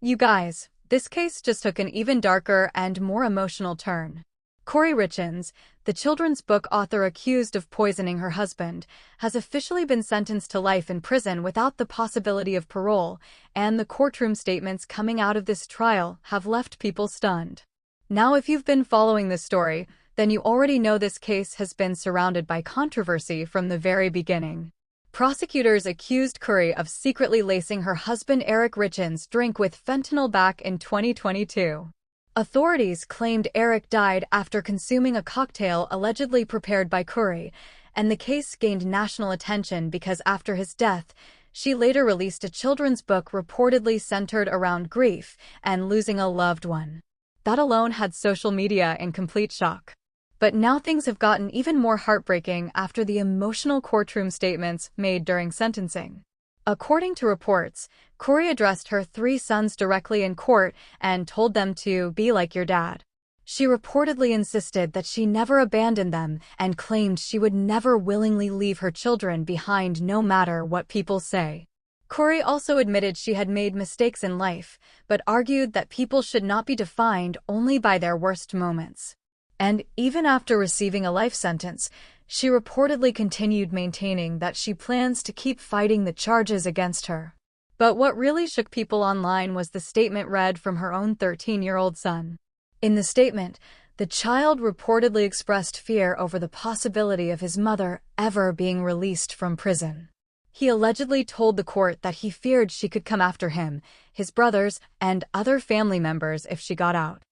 You guys, this case just took an even darker and more emotional turn. Kouri Richins, the children's book author accused of poisoning her husband, has officially been sentenced to life in prison without the possibility of parole, and the courtroom statements coming out of this trial have left people stunned. Now, if you've been following this story, then you already know this case has been surrounded by controversy from the very beginning. Prosecutors accused Kouri of secretly lacing her husband Kouri Richins' drink with fentanyl back in 2022. Authorities claimed Eric died after consuming a cocktail allegedly prepared by Kouri, and the case gained national attention because after his death, she later released a children's book reportedly centered around grief and losing a loved one. That alone had social media in complete shock. But now things have gotten even more heartbreaking after the emotional courtroom statements made during sentencing. According to reports, Kouri addressed her 3 sons directly in court and told them to be like your dad. She reportedly insisted that she never abandoned them and claimed she would never willingly leave her children behind no matter what people say. Kouri also admitted she had made mistakes in life, but argued that people should not be defined only by their worst moments. And even after receiving a life sentence, she reportedly continued maintaining that she plans to keep fighting the charges against her. But what really shook people online was the statement read from her own 13-year-old son. In the statement, the child reportedly expressed fear over the possibility of his mother ever being released from prison. He allegedly told the court that he feared she could come after him, his brothers, and other family members if she got out.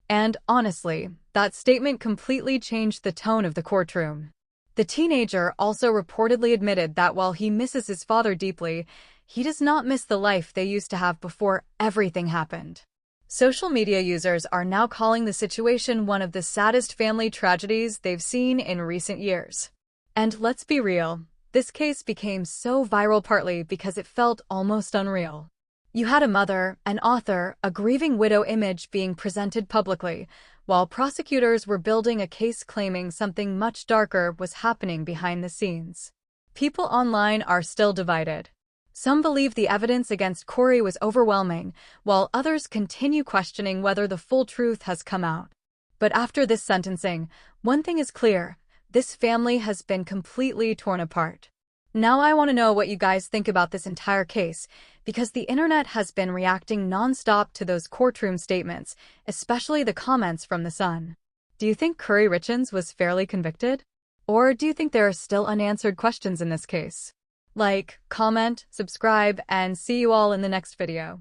And honestly, that statement completely changed the tone of the courtroom. The teenager also reportedly admitted that while he misses his father deeply, he does not miss the life they used to have before everything happened. Social media users are now calling the situation one of the saddest family tragedies they've seen in recent years. And let's be real, this case became so viral partly because it felt almost unreal. You had a mother, an author, a grieving widow image being presented publicly, while prosecutors were building a case claiming something much darker was happening behind the scenes. People online are still divided. Some believe the evidence against Kouri was overwhelming, while others continue questioning whether the full truth has come out. But after this sentencing, one thing is clear: this family has been completely torn apart. Now I want to know what you guys think about this entire case, because the internet has been reacting non-stop to those courtroom statements, especially the comments from the son. Do you think Kouri Richins was fairly convicted? Or do you think there are still unanswered questions in this case? Like, comment, subscribe, and see you all in the next video.